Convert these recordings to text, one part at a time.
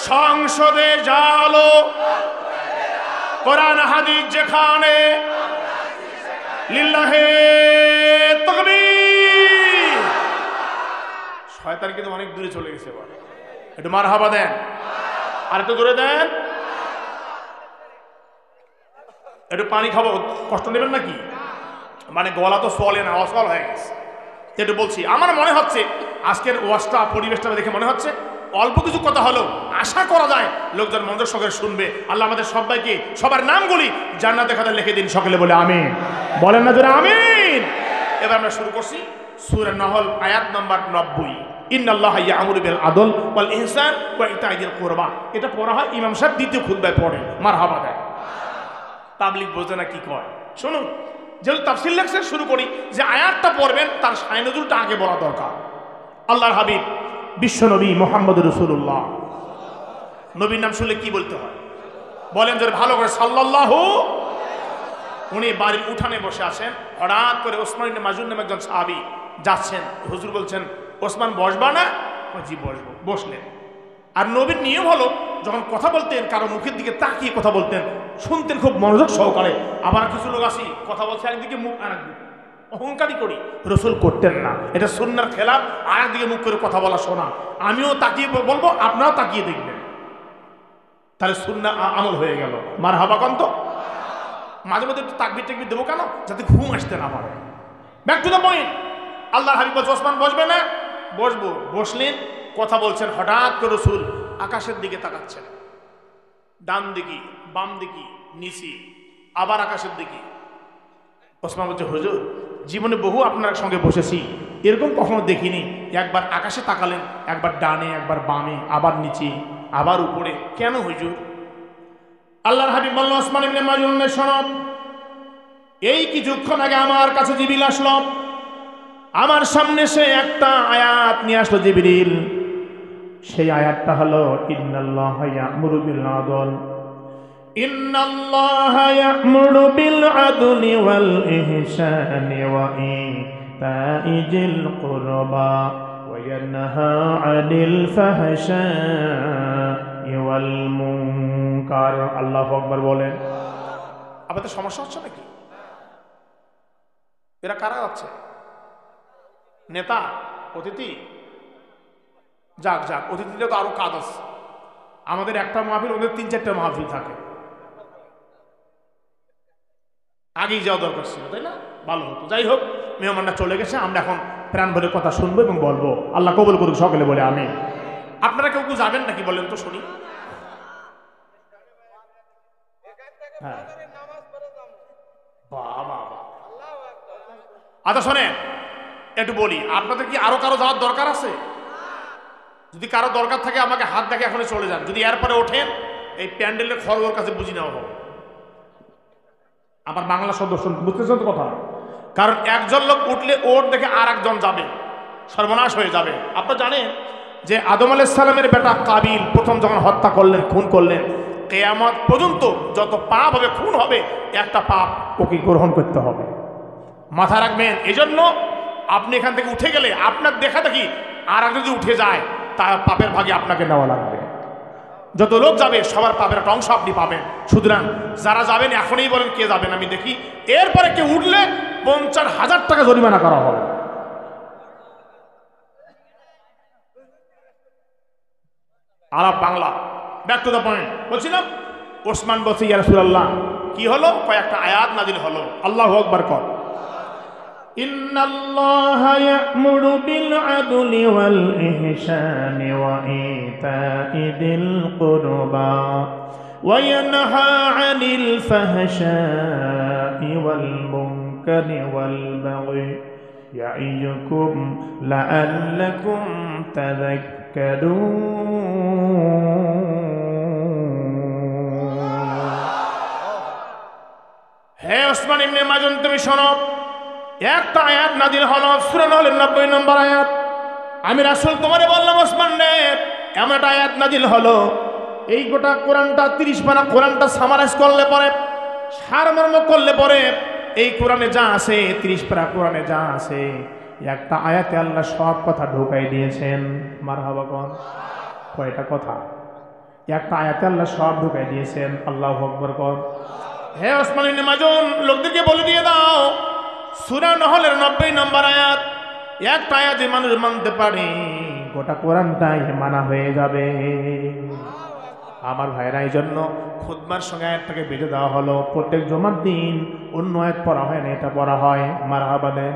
সংসদে যা হলো, কোরআন হাদিস যেখানে, লিল্লাহে তাকবীর। শয়তান কিন্তু অনেক দূরে চলে গেছে। এবার একটু মারহাবা দেন, আর একটু দূরে দেন। একটু পানি খাবো, কষ্ট নেবেন নাকি? মানে গলা তো চলে না, অসল হয়ে গেছে। একটু বলছি, আমার মনে হচ্ছে আজকের ওয়াজটা, পরিবেশটা দেখে মনে হচ্ছে অল্প কিছু কথা হলো, আশা করা যায় লোকজন মনোযোগ সহকারে শুনবে। আল্লাহ আমাদের সবাইকে, সবার নামগুলি জান্নাতের খাতায় লিখে দিন। সকলে বলে আমিন। বলেন না জোরে আমিন। এবার আমরা শুরু করছি সূরা নহল আয়াত নাম্বার 90। ইন্নাল্লাহা ইয়া'মুরু বিল আদল ওয়াল ইহসান ওয়া ইতা'i যিল কুরবা। এটা পড়া হয় ইমাম সাহেব দ্বিতীয় খুতবায় পড়ে। মারহাবা দেয়। পাবলিক বোঝে না কি কয়। শুনুন, যেহেতু তাফসীর লেকচার শুরু করি, যে আয়াতটা পড়বেন তার শায় নজুলটা আগে বলা দরকার। আল্লাহর হাবিব বিশ্ব নবী মুহাম্মদুর রাসূলুল্লাহ, নবীর নাম শুনলে কি বলতে হয় বলেন জোরে ভালো করে, সাল্লাল্লাহু। উনি বাড়ির উঠানে বসে আছেন, হঠাৎ করে ওসমান ইবনে মাজুন নামে একজন সাহাবী যাচ্ছেন। হুজুর বলছেন, ওসমান বসবা না? জি বসবো। বসলেন। আর নবীর নিয়ম হলো যখন কথা বলতেন কারো মুখের দিকে তাকিয়ে কথা বলতেন, শুনতেন খুব মনোযোগ সহকারে। আবার কিছু লোক আসি কথা বলছে একদিকে মুখ আরেকদিকে, অহংকারী করি, রসুল করতেন না। এটা সুন্নার খেলাফ, আরেকদিকে মুখ করে কথা বলা শোনা। আমিও তাকিয়ে বলবো, আপনারাও তাকিয়ে দেখবেন, তাহলে সুন্নাহ আমল হয়ে গেল। মারহাবা কন্ত। মাঝে মধ্যে একটু তাকবির টাকবির দেবো কেন? যাতে ঘুম আসতে না পারে। Back to the point. আল্লাহর হাবিব বলছে, ওসমান বসবে না? বসবো। বসলেন, কথা বলছেন। হঠাৎ করে রসুল আকাশের দিকে তাকাচ্ছেন, ডান দিকে, বাম দিকে, নিচে, আবার আকাশের দিকে। ওসমান বলছে, হুজুর জীবনে বহু আপনার সঙ্গে বসেছি, এরকম কখনো দেখিনি। একবার আকাশে তাকালেন, একবার ডানে, একবার বামে, আবার নিচে, আবার উপরে, কেন হুজুর? আল্লাহর হাবিব বললেন, ওসমান ইবনে মাজুন শোনো, এই কিছুক্ষণ আগে আমার কাছে জিবরিল আসলো। আমার সামনে সে একটা আয়াত নিয়ে আসলো জিবরিল। সেই আয়াতটা হলো, ইন্নাল্লাহা ইয়া'মুরু বিল আদল, ইন্নাল্লাহা ইয়া'মুরু বিল আদলি ওয়াল ইহসানি ওয়া ইতা'i যিল কুরবা ওয়া ইয়ানহা 'আনিল ফাহশা'i ওয়াল মুনকার। আল্লাহু আকবার বলেন। আপনাদের সমস্যা হচ্ছে নাকি? এরা কারা যাচ্ছে? নেতা, অতিথি? যাক যাক, অতিথিরা তো আরো কাজ আছে। আমাদের একটা মাহফিল, ওদের ৩-৪টা মাহফিল থাকে। আগেই যাওয়া দরকার ছিল, তাই না? ভালো হতো। যাই হোক, মেহমানরা চলে গেছে, আমরা এখন প্রাণ ভরে কথা শুনবো এবং বলবো। আল্লাহ কবুল করুক। সকলে বলে আমিন। আপনারা কেউ কেউ যাবেন নাকি বলেন তো শুনি? হ্যাঁ, বাবা। আচ্ছা শোনেন, একটু বলি, আপনাদের কি আরো কারো যাওয়ার দরকার আছে? যদি কারো দরকার থাকে আমাকে হাত দেখে এখনই চলে যান। যদি এরপরে ওঠেন, এই প্যান্ডেলের খরচের কাছে বুঝি নেওয়া হবে। আমার বাংলা সদস্য বুঝতেছেন তো কথা? কারণ একজন লোক উঠলে ওর দেখে আর একজন যাবে, সর্বনাশ হয়ে যাবে। আপনারা জানেন যে আদম আলাইহিস সালামের বেটা কাবিল প্রথম যখন হত্যা করলেন, খুন করলেন, কিয়ামত পর্যন্ত যত পাপ হবে, খুন হবে, একটা পাপ ওকে গ্রহণ করতে হবে। মাথা রাখবেন। এজন্য আপনি এখান থেকে উঠে গেলে আপনার দেখা দেখি আর একজন যদি উঠে যায়, তার পাপের ভাগে আপনাকে নেওয়া লাগবে। যত লোক যাবে সবার পাপের একটা অংশ আপনি পাবেন। সুতরাং যারা যাবেন এখনই বলেন কে যাবেন আমি দেখি। এরপরে কেউ উঠলে 50,000 টাকা জরিমানা করা হবে। Arab Bangla. Back to the point. বলছিলাম, ওসমান বলছে, ইয়া রাসূলুল্লাহ কি হলো? কয়েকটা আয়াত নাজিল হলো। আল্লাহু আকবার কর। ইন্নাল্লাহা ইয়া'মুরু বিল আদলি ওয়াল ইহসানি ওয়া ইতা'i যিল কুরবা ওয়া ইয়ানহা 'আনিল ফাহশা'i ওয়াল মুনকারি ওয়াল বাগই ইয়া'iযুকুম লা'আল্লাকুম তাযাক্কারুন। হে ওসমান ইবনে মাজুন, তুমি শোনো, একটা আয়াত নাজিল হলো, সূরা নহলের 90 নম্বর আয়াত। আমি রাসূল তোমারে বললাম, ওসমান রে, এমন একটা আয়াত নাজিল হলো, এই গোটা কোরআনটা 30 পারা কোরআনটা সামারাইজ করলে পরে, সারমর্ম করলে পরে, এই কোরআনে যা আছে, 30 পারা কোরআনে যা আছে, একটা আয়াতে আল্লাহ সব কথা ঢুকাই দিয়েছেন। মারহাবা কোন? কয়টা কথা? একটা আয়াতে আল্লাহ সব ঢুকাই দিয়েছেন। আল্লাহু আকবার কর। হে ওসমান ইবনে মাজুন, লোকদেরকে বলে দিয়ে দাও সূরা নহলের 90 নম্বর আয়াত, একটা আয়াতে মানুষ মানতে পারে গোটা কোরআনটাই মানা হয়ে যাবে। আমার ভাইরা, এই জন্য খুতবার সঙ্গে আয়াতটাকে বেঁধে দেওয়া হলো। প্রত্যেক জুমার দিন অন্য আয়াত পড়া হয় না, এটা পড়া হয়। মারহাবা দেন।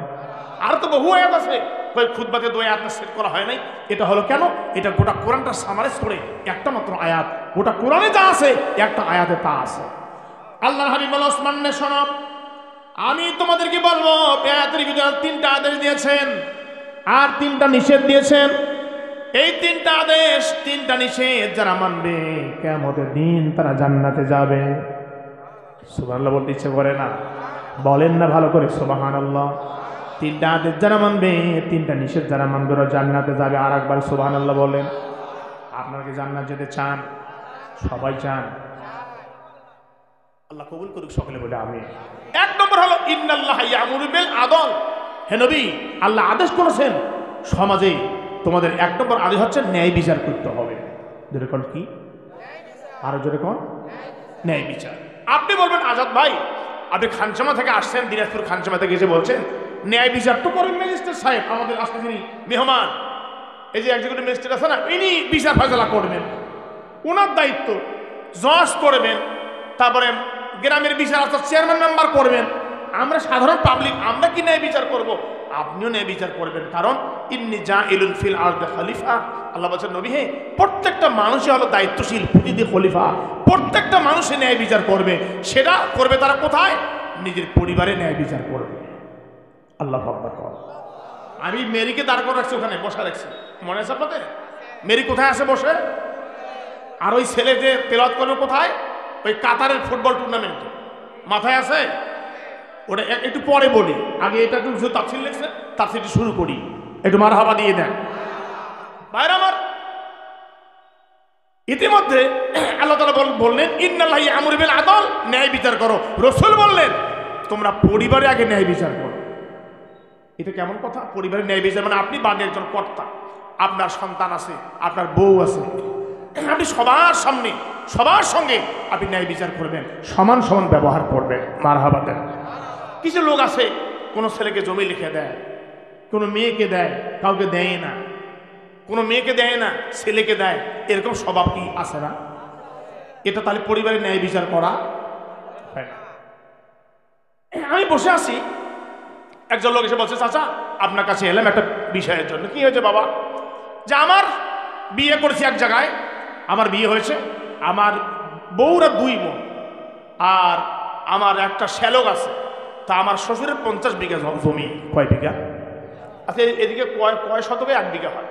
আর তো বহু আয়াত আছে, ওই খুতবাতে 2 আয়াত সেট করা হয় নাই। এটা হলো কেন? এটা গোটা কোরআনটা সামারাইজ করে একটা মাত্র আয়াত, গোটা কোরআনে যা আছে একটা আয়াতে তা আছে। আল্লাহর হাবিব বলেন, ওসমান নে শোনো, আমি তোমাদেরকে বলবো, আয়াতের ভিতরে 3টা আদেশ দিয়েছেন আর 3টা নিষেধ দিয়েছেন। এই 3টা আদেশ 3টা নিষেধ যারা মানবে কিয়ামতের দিন তারা জান্নাতে যাবে। সুবহানাল্লাহ বলতে ইচ্ছে করে না? বলেন না ভালো করে সুবহানাল্লাহ। 3টা আদেশ যারা মানবে, 3টা নিষেধ যারা মানবে ওরা জান্নাতে যাবে। আর একবার সুবহানাল্লাহ বলেন। আপনারা কি জান্নাত যেতে চান? সবাই চান? আল্লাহ কবুল করুক, সকলে বলে আমিন। 1 নম্বর হলো ইন্নাল্লাহা ইয়ামুরু বিল আদল। হে নবী, আল্লাহ আদেশ করেছেন সমাজে তোমাদের 1 নম্বর আদেশ হচ্ছে ন্যায় বিচার করতে হবে। জোরে কোন কি? আরো জোরে কোন? ন্যায় বিচার। আপনি বলবেন, আজাদ ভাই আপনি খানসামা থেকে আসছেন, দিনাজপুর খানসামা থেকে এসে বলছেন ন্যায় বিচার তো করেন ম্যাজিস্ট্রেট সাহেব, আমাদের আজকে যিনি মেহমান, এই যে এক্সিকিউটিভ ম্যাজিস্ট্রেট আছে না, ইনি বিচার ফয়সালা করবেন, ওনার দায়িত্ব। জজ করবেন, তারপরে গ্রামের বিচার আচার চেয়ারম্যান মেম্বার করবেন। আমরা সাধারণ পাবলিক, আমরা কি ন্যায় বিচার করব? আপনিও ন্যায় বিচার করবেন, কারণ ইন্নী জাইলুন ফিল আরদি খলিফা। আল্লাহ বলেন, নবী হে, প্রত্যেকটা মানুষই হলো দায়িত্বশীল, প্রতিটি খলিফা। প্রত্যেকটা মানুষই ন্যায় বিচার করবে। সেটা করবে তারা কোথায়? নিজের পরিবারে ন্যায় বিচার করবে। আল্লাহ আকবার। আমি মেরিকে দাঁড় করে রাখছি, ওখানে বসা রাখছি, মনে আছে আপনাদের? মেরি কোথায় আছে বসে? আর ওই ছেলে যে তেলাওয়াত করবে কোথায়? ওই কাতারের ফুটবল টুর্নামেন্টে। মাথায় আছে? ওটা একটু পরে বলি, আগে এটা একটু তাফসীর লিখছে, তাফসীরটি শুরু করি। একটু মারহাবা দিয়ে দেন ভাইরা আমার। ইতিমধ্যে আল্লাহ তাআলা বললেন, ইন্নাল্লাহা ইয়ামুরু বিল আদল, ন্যায় বিচার করো। রাসূল বললেন, তোমরা পরিবারে আগে ন্যায় বিচার করো। এটা কেমন কথা? পরিবারে ন্যায় বিচার মানে আপনি বাড়ির একজন কর্তা, আপনার সন্তান আছে, আপনার বউ আছে, আপনি সবার সামনে সবার সঙ্গে আপনি ন্যায় বিচার করবেন, সমান সমান ব্যবহার করবেন। মারহাবা দেন। কিছু লোক আছে, কোনো ছেলেকে জমি লিখে দেয়, কোনো মেয়েকে দেয়, কাউকে দেয় না, কোনো মেয়েকে দেয় না, ছেলেকে দেয়, এরকম স্বভাব কি আছে না? এটা তাহলে পরিবারে ন্যায় বিচার করা হয় না। আমি বসে আছি, একজন লোক এসে বলছে, চাচা আপনার কাছে এলাম একটা বিষয়ের জন্য। কি হয়েছে বাবা? যে আমার বিয়ে করেছি এক জায়গায়, আমার বিয়ে হয়েছে, আমার বউরা 2 বোন, আর আমার একটা শ্যালক আছে। তা আমার শ্বশুরের 50 বিঘা জমি। কয় বিঘা? আচ্ছা, এদিকে কয় শতকে 1 বিঘা হয়?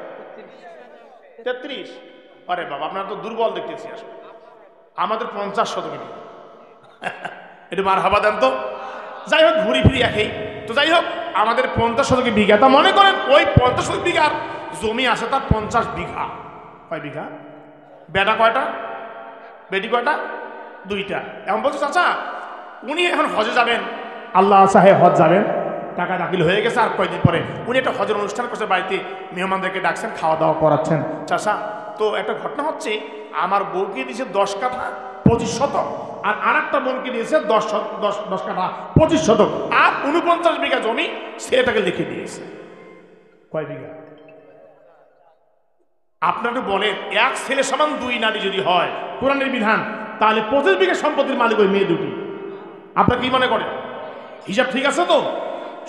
33। আরে বাবা, আপনারা তো দুর্বল দেখতেছি আসলে। আমাদের 50 শতকে। একটু মারহাবা দেন তো। যাই হোক, ঘুরি ফিরি একই তো। যাই হোক, আমাদের 50 শতকে বিঘা। তা মনে করেন ওই 50 শতক বিঘার জমি আছে তার 50 বিঘা। কয় বিঘা? বেটা কয়টা? বেটি কয়টা? 2টা। এখন বলছে, চাচা উনি এখন হজে যাবেন, আল্লাহ চাহে হজ যাবেন, টাকা দাখিল হয়ে গেছে, আর কয়েকদিন পরে উনি একটা হজের অনুষ্ঠান করছে, বাড়িতে মেহমানদেরকে ডাকছেন, খাওয়া দাওয়া করাচ্ছেন। চাচা, তো একটা ঘটনা হচ্ছে, আমার বউকে দিয়েছে 10 কাঠা 25 শতক, আর আরেকটা বোনকে দিয়েছে 10 কাঠা 25 শতক, আর 49 বিঘা জমি সেটাকে লিখে দিয়েছে। কয় বিঘা? আপনাকে বলেন, এক ছেলে সমান 2 নারী যদি হয় কোরআনের বিধান, তাহলে 25 বিঘা সম্পত্তির মালিক ওই মেয়ে 2টি। আপনার কি মনে করেন? হিসাব ঠিক আছে তো?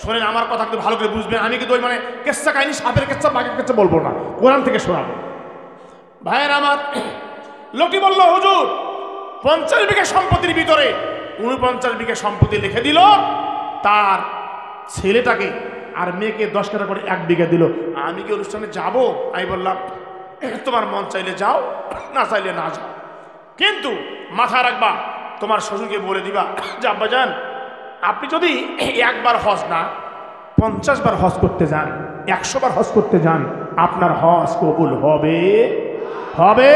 শোনেন, আমার কথা একটু ভালো করে বুঝবেন। আমি কিন্তু ওই মানে কেচ্ছা কাহিনী, সাপের কেচ্ছা বাঘের কেচ্ছা বলবো না, কোরআন থেকে শোনাবো। ভাইয়ের আমার, লোকটি বলল, হুজুর 50 বিঘা সম্পত্তির ভিতরে 49 বিঘা সম্পত্তি লিখে দিল তার ছেলেটাকে, আর মেয়েকে 10 কাঠা করে 1 বিঘা দিল। আমি কি অনুষ্ঠানে যাব? আমি বললাম, তোমার মন চাইলে যাও, না চাইলে না যাও, কিন্তু মাথা রাখবা, তোমার শ্বশুরকে বলে দিবা যে আব্বাজান, আপনি যদি 1 বার হজ না 50 বার হজ করতে যান, 100 বার হজ করতে যান, আপনার হজ কবুল হবে হবে।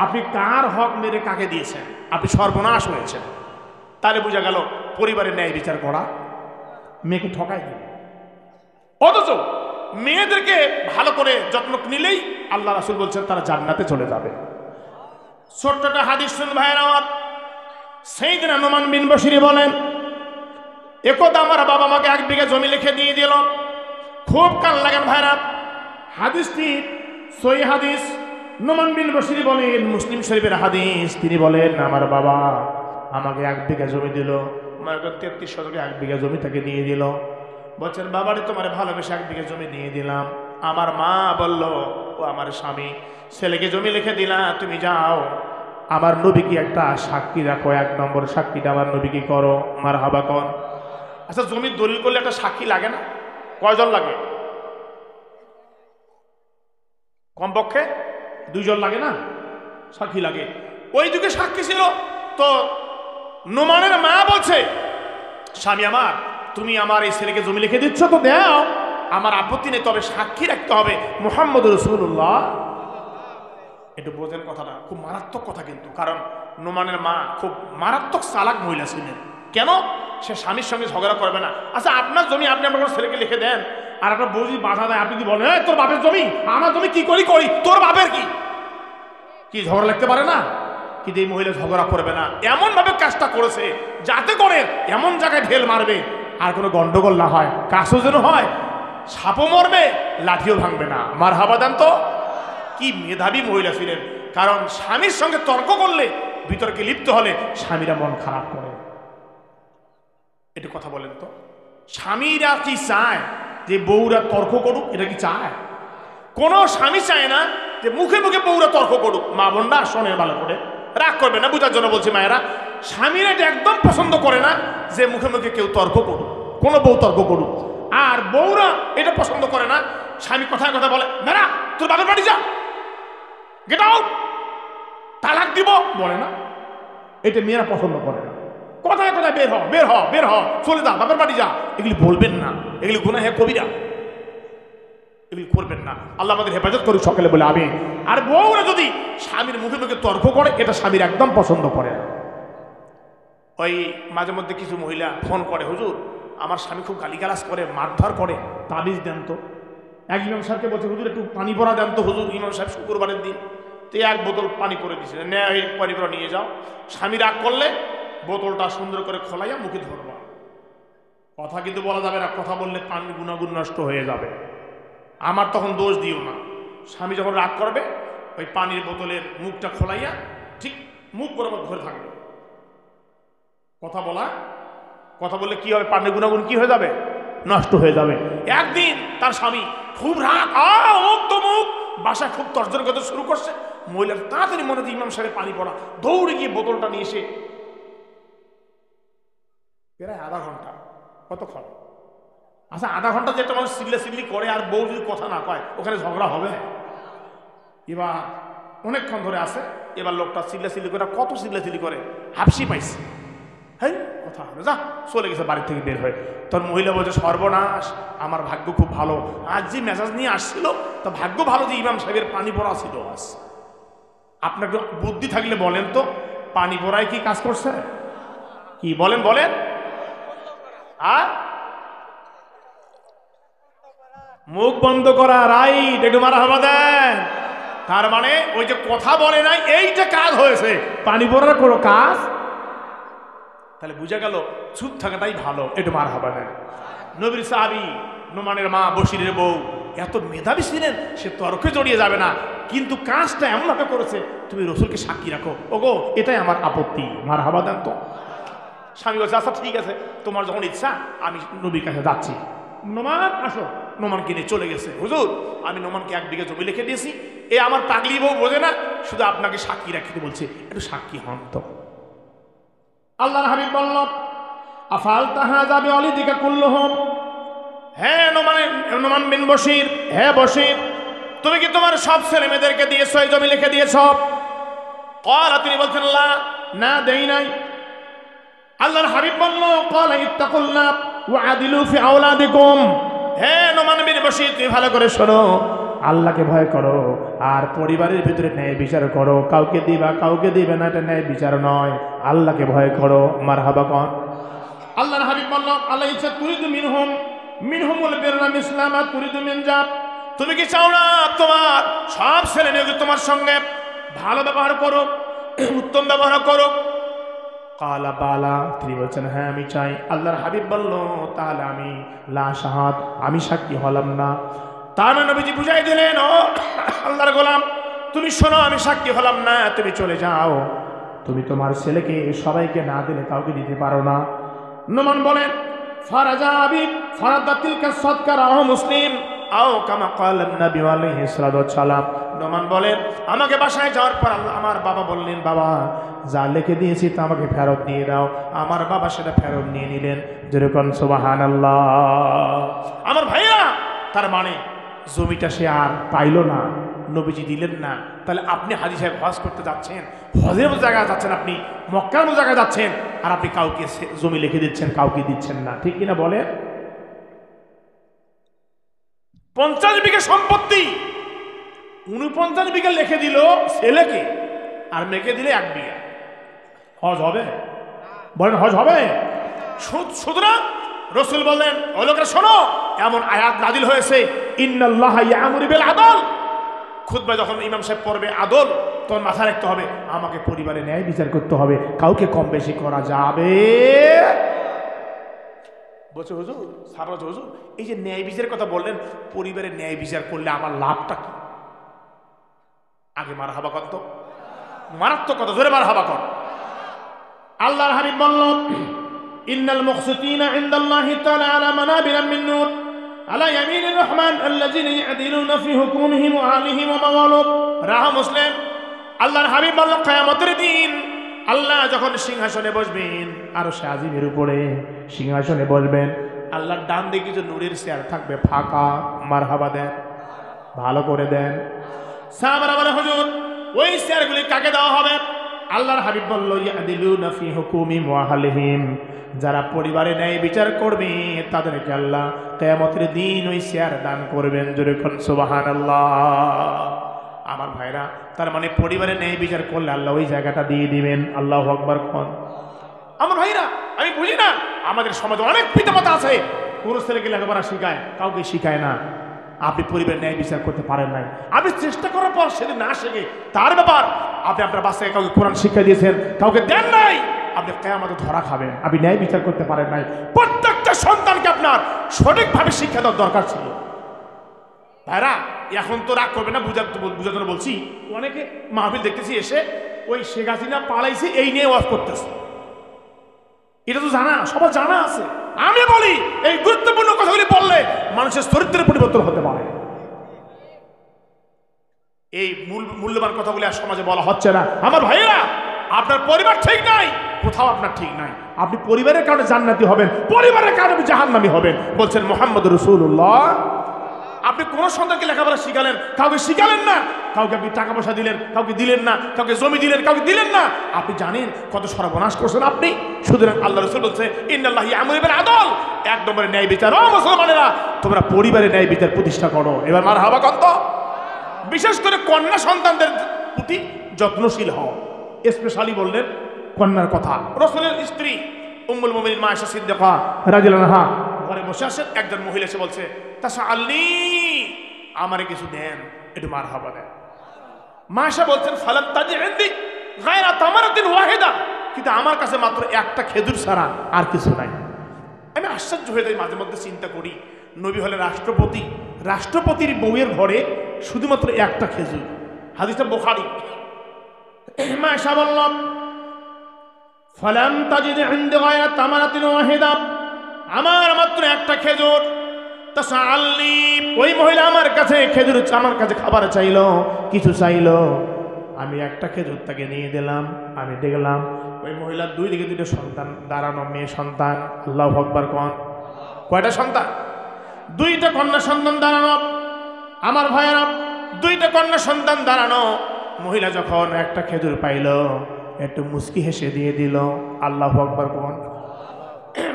আপনি কার হক মেরে কাকে দিয়েছেন? আপনি সর্বনাশ হয়েছেন। তাহলে বোঝা গেল পরিবারের ন্যায় বিচার করা মেয়েকে ঠকাই দিল। অথচ মেয়েদেরকে ভালো করে যত্ন নিলেই আল্লাহ রাসূল বলছেন তারা জান্নাতে চলে যাবে। ছোট্ট একটা হাদিস শুন ভাইয়ের আমার। সাইয়েদনা নোমান বিন বশির বলেন, একদা আমার বাবা আমাকে 1 বিঘা জমি লিখে দিয়ে দিল। খুব কান লাগেন ভাইরা, হাদিসটি সহিহ হাদিস। নোমান বিন বশির বলেন, মুসলিম শরীফের হাদিস, তিনি বলেন আমার বাবা আমাকে 1 বিঘা জমি দিল। আমার 33 শতকে 1 বিঘা জমি তাকে দিয়ে দিল। বলছেন বাবারে তোমার ভালোবেসে 1 বিঘা জমি দিয়ে দিলাম। আমার মা বলল, ও আমার স্বামী, ছেলেকে জমি লিখে দিলা, তুমি যাও আমার নবীকে একটা সাক্ষী রাখো, 1 নম্বর সাক্ষীটা আমার নবীকে করো, মারহাবা কর। আচ্ছা, জমির দলিল করলে একটা সাক্ষী লাগে না? কয়জন লাগে? কমপক্ষে 2 জন লাগে না? সাক্ষী লাগে। ওই যুগে সাক্ষী ছিল তো। নোমানের মা বলছে, স্বামী আমার, তুমি আমার এই ছেলেকে জমি লিখে দিচ্ছ তো দাও, আমার আপত্তি নেই, তবে সাক্ষী রাখতে হবে মুহাম্মদ রাসূলুল্লাহ। একটু বোঝেন কথাটা, খুব মারাত্মক কথা কিন্তু। কারণ নোমানের মা খুব মারাত্মক চালাক মহিলা ছিলেন। কেন? সে স্বামীর সঙ্গে ঝগড়া করবে না। আচ্ছা, আপনার জমি আপনি আপনার ছেলেকে লিখে দেন, আর আপনার বউ যদি বাধা দেয়, আপনি কি বলেন তোর বাপের জমি আমার জমি কি করি করি, তোর বাপের কি কি ঝগড়া লাগতে পারে না? কিন্তু এই মহিলা ঝগড়া করবে না, এমন ভাবে কাজটা করেছে যাতে করে এমন জায়গায় ঢেল মারবে আর কোনো গন্ডগোল না হয়, কাজও যেন হয়, সাপও মরবে লাঠিও ভাঙবে না। মারহাবা দেন তো। কি মেধাবী মহিলা ছিলেন। কারণ স্বামীর সঙ্গে তর্ক করলে, বিতর্কে লিপ্ত হলে স্বামীরা মন খারাপ করে। এটা কথা বলেন তো, স্বামীরা কি চায় যে বউরা তর্ক করুক? এটা কি চায়? কোন স্বামী চায় না যে মুখে মুখে বউরা তর্ক করুক। মা বোনরা শোনেন ভালো করে, রাগ করবে না, বুঝার জন্য বলছি মায়েরা, স্বামীরা এটা একদম পছন্দ করে না যে মুখে মুখে কেউ তর্ক করুক, কোনো বউ তর্ক করুক। আর বউরা এটা পছন্দ করে না স্বামী কথায় কথা বলে, মেরা তোর বাপের বাড়ি যা, গেট আউট, তালাক দিব, বলে না। এটা মেয়েরা পছন্দ করে না। কথায় কথায় বের হ বের হ বের হ, চলে যা, বাপের বাড়ি যা, এগুলি বলবেন না, এগুলি গুনাহ কবিরা, এগুলি করবেন না। আল্লাহ আমাদের হেফাজত করুক সকলে বলে আমিন। আর বউরা যদি স্বামীর মুখে মুখে তর্ক করে, এটা স্বামীর একদম পছন্দ করে না। ওই মাঝে মধ্যে কিছু মহিলা ফোন করে, হুজুর আমার স্বামী খুব গালিগালাজ করে, মারধর করে, তাবিজ দেন তো। এক ইমাম সাহেবকে বলছে, হুজুর একটু পানি পড়া দেন তো। হুজুর, ইমাম সাহেব শুক্রবারের দিন তো 1 বোতল পানি পরে দিয়েছে, নেয় এই পানি পড়া নিয়ে যাও। স্বামী রাগ করলে বোতলটা সুন্দর করে খোলাইয়া মুখে ধরবা। কথা কিন্তু বলা যাবে না, কথা বললে পানির গুণাগুণ নষ্ট হয়ে যাবে। আমার তখন দোষ দিও না। স্বামী যখন রাগ করবে, ওই পানির বোতলের মুখটা খোলাইয়া ঠিক মুখ বরাবর ধরে থাকবে। কথা বললে কি হবে? পানির গুণাগুণ কি হয়ে যাবে? নষ্ট হয়ে যাবে। একদিন তার স্বামী খুব রাগ, অমুক তমুক, বাসায় খুব তর্জন করতে শুরু করছে। মহিলার তাড়াতাড়ি মনে হচ্ছে ইমাম সাহেব পানি পড়া, দৌড়ে গিয়ে বোতলটা নিয়ে এসে প্রায় আধা ঘন্টা, কতক্ষণ? আচ্ছা, আধা ঘন্টা যে একটা মানুষ চিল্লি করে আর বউ যদি কথা না কয়, ওখানে ঝগড়া হবে? এবার অনেকক্ষণ ধরে আসে, এবার লোকটা চিল্লি করে, কত চিল্লি করে, হাফসি পাইছে, হ্যাঁ কথা হবে, যা চলে গেছে বাড়ি থেকে বের হয়ে। তোর মহিলা বলছে, সর্বনাশ, আমার ভাগ্য খুব ভালো, আজ যে মেজাজ নিয়ে আসছিল তা ভাগ্য ভালো যে ইমাম সাহেবের পানি পড়া ছিল। আজ আপনার বুদ্ধি থাকলে বলেন তো, পানি পড়ায় কি কাজ করছে? কি বলেন বলেন? আর মুখ বন্ধ করা, রাইট, একটু মারহাবা দেন। তার মানে ওই যে কথা বলে নাই, এইটা কাজ হয়েছে, পানি পড়ার কোনো কাজ। তাহলে বুঝা গেল চুপ থাকাটাই ভালো, একটু মারহাবা দেন। নবীর সাহাবী নোমানের মা বশিরের বউ এত মেধাবী ছিলেন, সে তর্কে জড়িয়ে যাবে না, কিন্তু কাজটা এমনভাবে করেছে, তুমি রসুলকে সাক্ষী রাখো, ওগো এটাই আমার আপত্তি, মারহাবা দেন তো। স্বামী বলছে, আচ্ছা ঠিক আছে, তোমার যখন ইচ্ছা আমি নবীর কাছে যাচ্ছি। নোমান আসো, নোমানকে নিয়ে চলে গেছে। হুজুর, আমি নোমানকে 1 বিঘা জমি লিখে দিয়েছি, এ আমার পাগলি বউ বোঝে না, শুধু আপনাকে সাক্ষী রাখতে বলছে, একটু সাক্ষী হন তো। আল্লাহর হাবিব বলল, আফাল তাহা যাবে অলিদিকা কুল্লুহুম, হ্যাঁ নোমান বিন বশির, হ্যাঁ বশির, তুমি কি তোমার সব ছেলে মেয়েদেরকে দিয়েছো, এই জমি লিখে দিয়েছ? ক্বালা, তিনি বলছেন, লা, না দেই নাই। আল্লাহর হাবিব বলল, ক্বালা ইত্তাকুল্লাহ ওয়া আদিলু ফি আওলাদিকুম, হ্যাঁ নোমান বিন বশির, তুমি ভালো করে শোনো, আল্লাহকে ভয় করো আর পরিবারের ভিতরে ন্যায় বিচার করো, কাউকে দিবা কাউকে দিবে না, এটা ন্যায় বিচার নয়, আল্লাহকে ভয় করো। মারহাবা কন। আল্লাহর হাবিব বলল, আল্লাহ ইচ্ছা তুরিদু মিনহুমুল বিররা মিসলামা তুরিদু মিন জাব, তুমি কি চাও না তোমার সব ছেলে মেয়ে তোমার সঙ্গে ভালো ব্যবহার করো, উত্তম ব্যবহার করো। কালা বালা, তিনি বলছেন হ্যাঁ আমি চাই। আল্লাহর হাবিব বলল তাহলে আমি লা শাহাদ, আমি সাক্ষী হলাম না। তার নবীজি বুঝাই দিলেন ও আল্লাহর গোলাম, তুমি শোনো, আমি সাক্ষী হলাম না, তুমি চলে যাও। তুমি তোমার ছেলেকে সবাইকে না দিলে কাউকে দিতে পারো না। নোমান বলেন ফারাজা আবি ফারাদাতিলকা সাদকা রাহ মুসলিম আও কামা ক্বালান নবী আলাইহিস সালাতু ওয়াস সালাম। নোমান বলেন আমাকে বাসায় যাওয়ার পর আমার বাবা বললেন, বাবা যা লিখে দিয়েছি তা আমাকে ফেরত দিয়ে দাও। আমার বাবা সেটা ফেরত নিয়ে নিলেন। যেরকম সুবহানাল্লাহ। আমার ভাইয়া, তার মানে জমিটা সে আর পাইল না, নবীজি দিলেন না। তাহলে আপনি হাজী সাহেব হজ করতে যাচ্ছেন, হজের মতো জায়গায় যাচ্ছেন, আপনি মক্কার মতো জায়গায় যাচ্ছেন, আর আপনি কাউকে জমি লিখে দিচ্ছেন, কাউকে দিচ্ছেন না, ঠিক কিনা বলেন? 50 বিঘা সম্পত্তি 49 বিঘা লিখে দিল ছেলেকে, আর মেয়েকে দিলে 1 বিঘা। হজ হবে? বলেন হজ হবে? সুতরাং রাসূল বলেন ও লোকেরা শোনো, এমন আয়াত নাযিল হয়েছে ইন্নাল্লাহা ইয়া'মুরু বিল আদল। খুতবা যখন ইমাম সাহেব পড়বে আদল, তখন মাথায় রাখতে হবে আমাকে পরিবারে ন্যায় বিচার করতে হবে, কাউকে কম বেশি করা যাবে। বলছে হুজুর, সাবরাজ হুজুর, এই যে ন্যায় বিচারের কথা বললেন, পরিবারে ন্যায় বিচার করলে আমার লাভটা কি? আগে মারহাবা কর তো, মারাত্মক কথা, জোরে মারহাবা কর। আল্লাহর হাবিব বলল ইন্নাল মুকসিতিনা ইনদাল্লাহি তাআলা আলা মানাবিরা মিন নূর আলা ইয়ামিনির রহমান আল্লাযিনা ইয়াদিলুনা ফি হুকুমিহিম ওয়া আলিহিম ওয়া মাওয়ালুদ। রাহ মুসলিম। আল্লাহর হাবিব বলল কিয়ামতের দিন আল্লাহ যখন সিংহাসনে বসবেন, আরশে আজিমের উপরে সিংহাসনে বসবেন, আল্লাহর ডান দিকে যে নূরের চেয়ার থাকবে ফাঁকা, মারহাবা দেন, ভালো করে দেন। সাহাবারা বলে হুজুর ওই চেয়ারগুলি কাকে দেওয়া হবে? আল্লাহর হাবিব বলল ইয়াদিলুনা ফি হুকুমিহিম ওয়া আলিহিম, যারা পরিবারে ন্যায় বিচার করবে তাদেরকে আল্লাহ কিয়ামতের দিন ওই চেয়ার দান করবেন। জোরে কোন সুবহানাল্লাহ। আমার ভাইরা, তার মানে পরিবারে ন্যায় বিচার করলে আল্লাহ ওই জায়গাটা দিয়ে দিবেন। আল্লাহু আকবার কোন। আমার ভাইরা, আমি বুঝি না, আমাদের সমাজে অনেক পিতামাতা আছে পুরুষ ছেলেকে লেখাপড়া শিখায়, কাউকে শিখায় না। আপনি পরিবারের ন্যায় বিচার করতে পারেন নাই, আপনি চেষ্টা করার পর সেদিন না শেখে তার ব্যাপার। আপনি আপনার বাচ্চাকে কাউকে কোরআন শিক্ষা দিয়েছেন, কাউকে দেন নাই, আপনি কিয়ামতে ধরা খাবেন। আপনি ন্যায় বিচার করতে পারেন নাই। প্রত্যেকটা সন্তানকে আপনার সঠিকভাবে শিক্ষা দেওয়ার দরকার ছিল। ভাইরা, এখন তো রাগ করবে না, বুঝাতে বলছি। অনেকে মাহফিল দেখতেছি এসে ওই শেখ হাসিনা পালাইছে এই নিয়ে ওয়াজ করতেছে। এটা তো জানা, সবার জানা আছে। আমি বলি এই গুরুত্বপূর্ণ কথাগুলি বললে মানুষের চরিত্রের পরিবর্তন হতে পারে। এই মূল্যবান কথাগুলি আর সমাজে বলা হচ্ছে না। আমার ভাইয়েরা, আপনার পরিবার ঠিক নাই, কোথাও আপনার ঠিক নাই। আপনি পরিবারের কারণে জান্নাতি হবেন, পরিবারের কারণে জাহান্নামী হবেন, বলছেন মুহাম্মদ রাসূলুল্লাহ। আপনি কোন সন্তানকে লেখাপড়া শিখালেন, কাউকে শিখালেন না, কাউকে আপনি টাকা পয়সা দিলেন, কাউকে দিলেন না, কাউকে জমি দিলেন, কাউকে দিলেন না। আপনি জানেন কত সর্বনাশ করছেন আপনি। সুতরাং আল্লাহ রাসূল বলছে ইন্নাল্লাহা ইয়া'মুরু বিল আদল, এক নম্বরে ন্যায় বিচার। ও মুসলমানেরা, তোমরা পরিবারে ন্যায় বিচার প্রতিষ্ঠা করো। এবার মারহাবা কত। বিশেষ করে কন্যা সন্তানদের প্রতি যত্নশীল হও। স্পেশালি বললেন কন্যার কথা। রাসূলের স্ত্রী উম্মুল মুমিনিন মা আয়েশা সিদ্দিকা রাদিয়াল্লাহু আনহা ঘরে বসে আছেন, একজন মহিলা এসে বলছে তাসাআলনি, আমারে কিছু দেন, একটু মারহাবা দেন। মা আয়েশা বলছেন ফালাম তাজি ইনদি গায়রা তামারাতিন ওয়াহিদা, কিন্তু আমার কাছে মাত্র একটা খেজুর ছাড়া আর কিছু নাই। আমি আশ্চর্য হয়ে যাই, মাঝে মধ্যে চিন্তা করি, নবী হলে রাষ্ট্রপতি, রাষ্ট্রপতির বউয়ের ঘরে শুধুমাত্র একটা খেজুর। হাদিসটা বুখারী। মা আয়েশা বললেন ফালাম তাজিদ ইনদি গায়রা তামারাতিন ওয়াহিদা, আমার মাত্র একটা খেজুর। তাসাআলনি, ওই মহিলা আমার কাছে খেজুর, আমার কাছে খাবার চাইলো, কিছু চাইলো, আমি একটা খেজুর তাকে নিয়ে দিলাম। আমি দেখলাম ওই মহিলার দুই দিকে দুটো সন্তান দাঁড়ানো, মেয়ে সন্তান। আল্লাহু আকবার কোন। কয়টা সন্তান? দুইটা কন্যা সন্তান দাঁড়ানো। আমার ভাইয়েরা, দুইটা কন্যা সন্তান দাঁড়ানো। মহিলা যখন একটা খেজুর পাইল, একটু মুস্কি হেসে দিয়ে দিল। আল্লাহু আকবার কোন।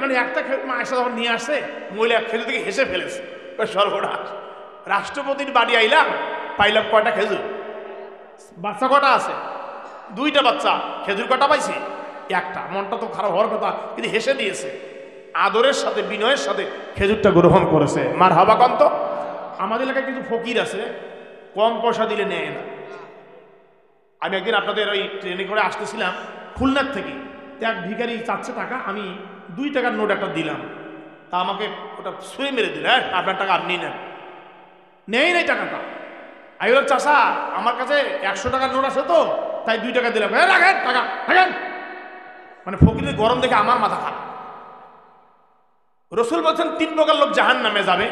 মানে একটা মা আয়েশা যখন নিয়ে আসে, মহিলা খেজুর থেকে হেসে ফেলেছে। সর্বনাশ, রাষ্ট্রপতির বাড়ি আইলাম, পাইলাম কয়টা খেজুর, বাচ্চা কটা আছে? দুইটা বাচ্চা, খেজুর কটা পাইছে? একটা। মনটা তো খারাপ হওয়ার কথা, কিন্তু হেসে দিয়েছে, আদরের সাথে বিনয়ের সাথে খেজুরটা গ্রহণ করেছে। মারহাবা কান্ত। আমাদের এলাকায় কিছু ফকির আছে, কম পয়সা দিলে নেয় না। আমি একদিন আপনাদের ওই ট্রেনে করে আসতেছিলাম খুলনার থেকে, এক ভিখারি চাচ্ছে টাকা, আমি 2 টাকার নোট একটা দিলাম, তা আমাকে ওটা ছুঁয়ে মেরে দিল, হ্যাঁ আপনার টাকা আপনি নেন, নেই টাকাটা। আমি বললাম চাষা আমার কাছে 100 টাকার নোট আছে তো তাই 2 টাকা দিলাম, হ্যাঁ রাখেন টাকা রাখেন। মানে ফকিরের গরম দেখে আমার মাথা খারাপ। রসুল বলছেন 3 প্রকার লোক জাহান নামে যাবে,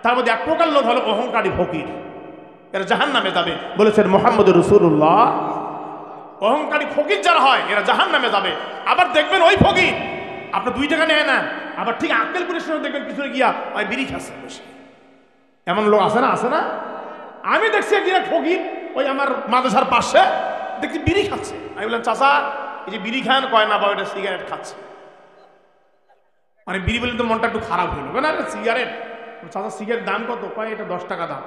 তার মধ্যে 1 প্রকার লোক হলো অহংকারী ফকির, এরা জাহান নামে যাবে বলেছেন মুহাম্মদ রাসূলুল্লাহ। অহংকারী ফকির যারা হয় এরা জাহান নামে যাবে। আবার দেখবেন ওই ফকির আপনার 2 টাকা নেয় না, আবার ঠিক আক্কেলপুরের সময় দেখবেন পিছনে গিয়া ওই বিড়ি খাচ্ছে বসে। এমন লোক আছে না, আছে না? আমি দেখছি একদিন এক ফকির ওই আমার মাদ্রাসার পাশে দেখছি বিড়ি খাচ্ছে। আমি বললাম চাচা এই যে বিড়ি খান, কয় না বাবা এটা সিগারেট খাচ্ছে। মানে বিড়ি বলে তো মনটা একটু খারাপ হইল, না সিগারেট। চাচা সিগারেট দাম কত? কয় এটা 10 টাকা দাম।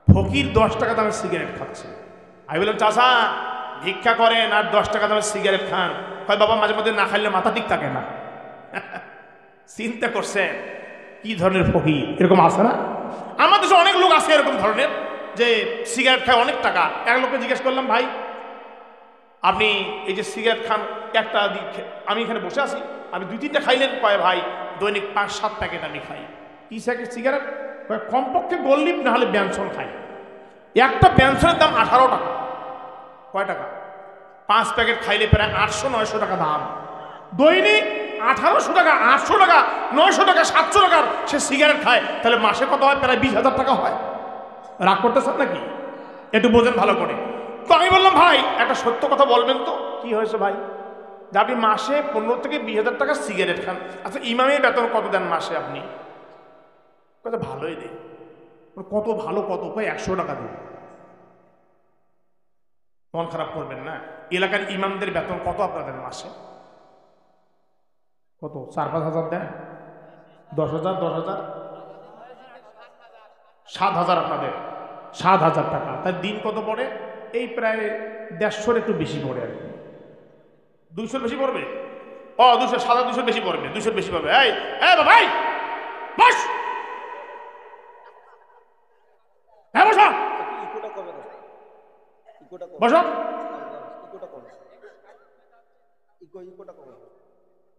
ফকির 10 টাকা দামের সিগারেট খাচ্ছে। আমি বললাম চাচা ভিক্ষা করেন আর 10 টাকা দামের সিগারেট খান? কয় বাবা মাঝে মধ্যে না খাইলে মাথা ঠিক থাকে না। চিন্তা করছেন কি ধরনের ফকির? এরকম আছে না? আমাদের দেশে অনেক লোক আছে এরকম ধরনের, যে সিগারেট খায় অনেক টাকা। এক লোককে জিজ্ঞেস করলাম ভাই আপনি এই যে সিগারেট খান একটা, আমি এখানে বসে আছি আপনি 2-3টা খাইলেন? কয় ভাই দৈনিক 5-7 প্যাকেট আমি খাই। কি সিগারেট? কমপক্ষে গোল্লিপ না হলে ব্যঞ্জন খাই। একটা ব্যঞ্জনের দাম 18 টাকা। কয় টাকা? 5 প্যাকেট খাইলে প্রায় 800-900 টাকা দাম। দৈনিক 1800 টাকা, 800 টাকা, 900 টাকা, 700 টাকার সে সিগারেট খায়, তাহলে মাসে কত হয়? প্রায় 20,000 টাকা হয়। রাগ করতেছেন নাকি? একটু বোঝেন ভালো করে। তো আমি বললাম ভাই একটা সত্য কথা বলবেন তো, কি হয়েছে ভাই? যে আপনি মাসে 15 থেকে 20,000 টাকা সিগারেট খান, আচ্ছা ইমামের বেতন কত দেন মাসে আপনি? কত ভালোই দেয়। কত ভালো, কত? কয় 100 টাকা দেন। মন খারাপ করবেন না, এলাকার ইমামদের বেতন কত আপনাদের মাসে? কত? 4-5 হাজার দেন? 10,000 10,000 7,000 আপনাদের 7,000 টাকা। তার দিন কত পড়ে? এই প্রায় 150 একটু বেশি পড়ে আর কি। 200 বেশি পড়বে? 200 7,200 বেশি পড়বে, 200 বেশি পড়বে। এই ভাই বস, হ্যাঁ বসো বসো,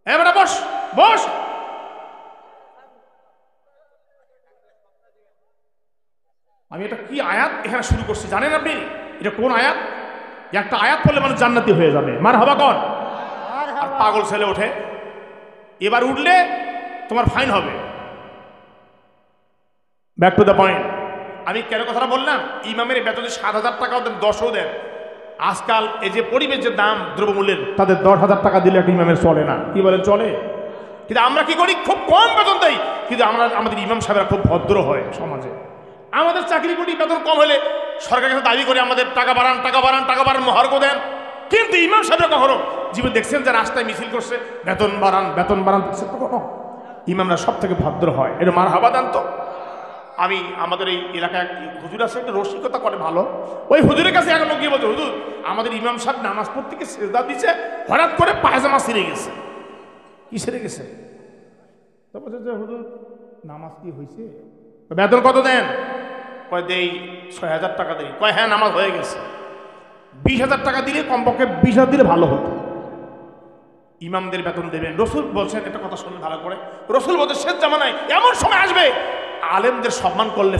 হ্যাঁ বেটা বস বস। আমি এটা কি আয়াত এখানে শুরু করছি জানেন আপনি? এটা কোন আয়াত? একটা আয়াত পড়লে মানুষ জান্নাতি হয়ে যাবে। মারহাবা কোন? আর পাগল ছেলে ওঠে, এবার উঠলে তোমার ফাইন হবে। Back to the point. আমি কেন কথাটা বললাম? ইমামের বেতনে 7,000 টাকাও দেন, 10ও দেন। আজকাল এই যে পরিবেশের দাম দ্রব্যমূল্যের, তাদের 10,000 টাকা দিলে একটা ইমামের চলে না। কি বলেন চলে? কিন্তু আমরা কি করি? খুব কম বেতন দেই, কিন্তু আমাদের ইমাম সাহেবরা খুব ভদ্র হয় সমাজে। আমাদের চাকরি করি বেতন কম হলে সরকারের কাছে দাবি করে আমাদের টাকা বাড়ান টাকা বাড়ান টাকা বাড়ান, মহার্ঘ দেন। কিন্তু ইমাম সাহেবরা কখনো জীবনে দেখছেন যে রাস্তায় মিছিল করছে বেতন বাড়ান বেতন বাড়ান? দেখছেন তো কখনো? ইমামরা সব থেকে ভদ্র হয়। এটা মারহাবা দেন তো। আমি আমাদের এই এলাকায় হুজুর আছে, একটু রসিকতা করে ভালো। ওই হুজুরের কাছে এক লোক গিয়ে বলছে হুজুর আমাদের ইমাম সাহেব নামাজ পড়তে গিয়ে সেজদা দিচ্ছে, হঠাৎ করে পায়জামা ছিঁড়ে গেছে। কি ছিঁড়ে গেছে? তো বলছে যে হুজুর নামাজ কি হয়েছে? বেতন কত দেন? কয় দেই 6,000 টাকা দেই। কয় হ্যাঁ নামাজ হয়ে গেছে। 20,000 টাকা দিলে কমপক্ষে 20,000 দিলে ভালো হতো। ইমামদের বেতন দেবেন। রসুল বলছেন, একটা কথা শুনুন ভালো করে। রসুল বলছেন শেষ জামানায় এমন সময় আসবে আলেমদের সম্মান করলে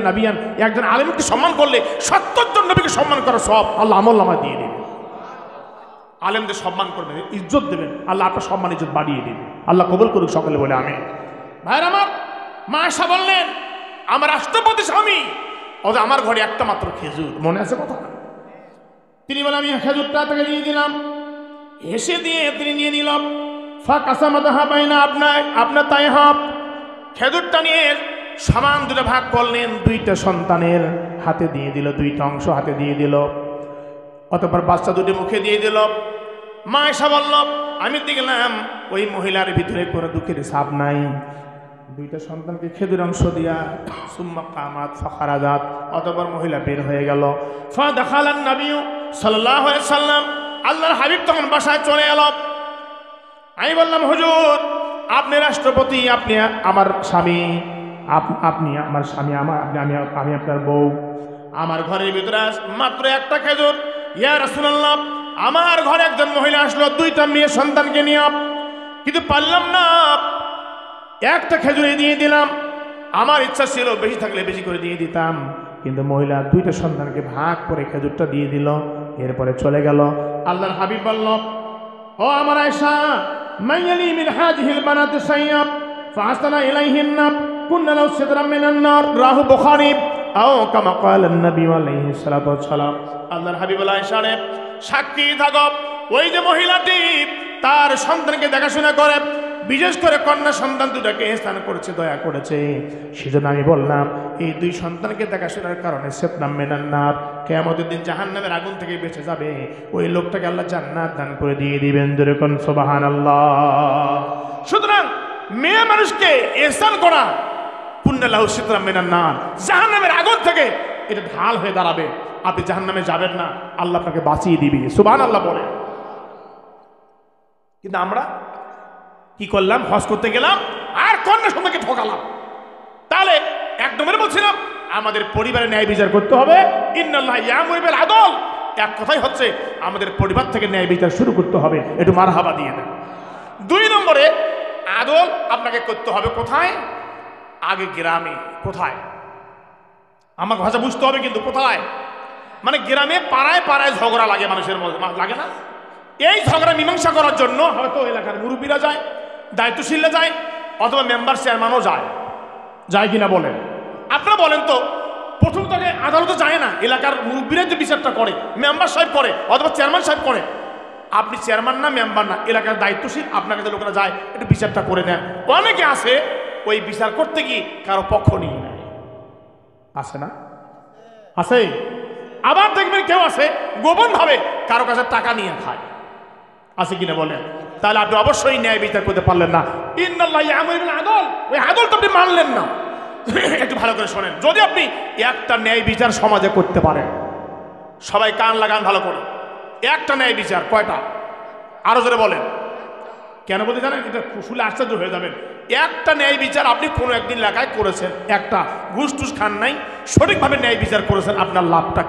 নাবিয়ান, একজন আলেমকে সম্মান করলে 70 জন নবীকে সম্মান করা সব আল্লাহ আমলনামা দিয়ে দেবেন। আলেমদের সম্মান করবেন, ইজ্জত দেবেন, আল্লাহ আপনার সম্মান ইজ্জত বাড়িয়ে দেবেন। আল্লাহ কবুল করুক সকলে বলে আমিন। ভাইরা আমার, মা আয়েশা বললেন আমার রাষ্ট্রপতি স্বামী আমার ঘরে একটা মাত্র খেজুর, মনে আছে কথা? তিনি বলে আমি খেজুরটা তাকে দিয়ে দিলাম। হেসে দিয়ে তিনি নিয়ে নিলাম। আপনার তাই হাব খেজুরটা নিয়ে সমান 2 ভাগ করলেন, 2টা সন্তানের হাতে দিয়ে দিল, 2টা অংশ হাতে দিয়ে দিল। অতঃপর বাচ্চা 2টি মুখে দিয়ে দিল। মা আয়েশা বলল আমি দেখলাম ওই মহিলার ভিতরে কোনো দুঃখের ছাপ নাই। 2টা সন্তানকে খেজুর অংশ দিয়া সুম্মা কামাত ফাখারাজাত, অতঃপর মহিলা বের হয়ে গেল। ফাদাখালান নবী সাল্লাল্লাহু আলাইহি সাল্লাম, আল্লাহর হাবিব তখন বাসায় চলে এলো। আমি বললাম হুজুর আপনি রাষ্ট্রপতি, আপনি আমার স্বামী, আপনি আমার স্বামী, আমি আপনার বউ। আমার ঘরের ভিতরে মাত্র একটা খেজুর, ইয়া রাসূলুল্লাহ আমার ঘরে একজন মহিলা আসলো 2টা মেয়ে সন্তানকে নিয়ে, কিন্তু পারলাম না, একটা খেজুরে দিয়ে দিলাম। আমার ইচ্ছা ছিল বেশি থাকলে বেশি করে দিয়ে দিতাম, কিন্তু মহিলা 2টা সন্তানকে ভাগ করে খেজুরটা দিয়ে দিল, এরপরে চলে গেল। আল্লাহর হাবিব বলল, ও আমার আয়েশা, মাইয়ালি মিন হাযিহিল বানাতি সাইয়াব ফাআসনা ইলাইহিন্না কুন্না লাউ সিদরাম মিনান নার, রাহু বুখারী আও কামা ক্বালা নবী আলাইহিস সালাতু ওয়াস সালাম। আল্লাহর হাবিব আয়েশা রে সাক্ষী থাকো, ওই যে মহিলাটি তার সন্তানকে দেখাশোনা করে, বিশেষ করে কন্যা সন্তান 2টাকে স্থান করেছে, দয়া করেছে, সেজন্য আমি বললাম এই 2 সন্তানকে দেখাশোনার কারণে সিদরাম মিনান নার, কিয়ামতের দিন জাহান্নামের আগুন থেকে বেঁচে যাবে, ওই লোকটাকে আল্লাহ জান্নাত দান করে দিয়ে দিবেন। জোরে কোন সুবহানাল্লাহ। সুতরাং মেয়ে মানুষকে ইহসান করা কুন্না লাহু সিদরাম মিনান নার, জাহান্নামের আগুন থেকে এটা ঢাল হয়ে দাঁড়াবে, আপনি জাহান্নামে যাবেন না, আল্লাহ আপনাকে বাঁচিয়ে দিবে। সুবহানাল্লাহ বলে। কিন্তু আমরা কি করলাম? হজ করতে গেলাম আর কন্যা সন্তানকে ঠকালাম। তাহলে এক নম্বরে বলছিলাম আমাদের পরিবারে ন্যায় বিচার করতে হবে, ইন্নাল্লাহ ইয়ামুরু বিল আদল। এক কথাই হচ্ছে আমাদের পরিবার থেকে ন্যায় বিচার শুরু করতে হবে, একটু মারহাবা দিয়ে দেন। 2 নম্বরে আদল আপনাকে করতে হবে কোথায়? আগে গ্রামে। কোথায়? আমার ভাষা বুঝতে হবে, কিন্তু কোথায়? মানে গ্রামে পাড়ায় পাড়ায় ঝগড়া লাগে, মানুষের মধ্যে লাগে না? এই ঝগড়া মীমাংসা করার জন্য হয়তো এলাকার মুরব্বীরা যায়, দায়িত্বশীলরা যায়, অথবা মেম্বার চেয়ারম্যানও যায় কিনা বলেন? আপনারা বলেন তো, প্রথম থেকে আদালতে যায় না, এলাকার মুরব্বীরা যে বিচারটা করে মেম্বার সাহেব করে অথবা চেয়ারম্যান সাহেব করে। আপনি চেয়ারম্যান না, মেম্বার না, এলাকার দায়িত্বশীল, আপনার কাছে লোকেরা যায়, একটু বিচারটা করে নেন। অনেকে আছে ওই বিচার করতে গিয়ে কারো পক্ষ নিয়ে নেয়, আছে না? আছে। আবার দেখবেন কেউ আছে গোপন ভাবে কারো কাছে টাকা নিয়ে খায়, আছে কিনা বলেন? তাহলে আপনি অবশ্যই ন্যায় বিচার করতে পারলেন না। ইন্নাল্লাহ ইয়ামুরু বিল আদল, ওই আদলটা আপনি মানলেন না। একটু ভালো করে শোনেন, যদি আপনি একটা ন্যায় বিচার সমাজে করতে পারেন, সবাই কান লাগান ভালো করে, একটা ন্যায় বিচার কয়টা? আরো জোরে বলেন। কেন বলতে জানেন? এটা শুনে আশ্চর্য হয়ে যাবেন। একটা ন্যায় বিচার আপনি কোনো একদিন এলাকায় করেছেন, একটা ঘুষ টুস খান নাই, সঠিকভাবে ন্যায় বিচার করেছেন, আপনার লাভটা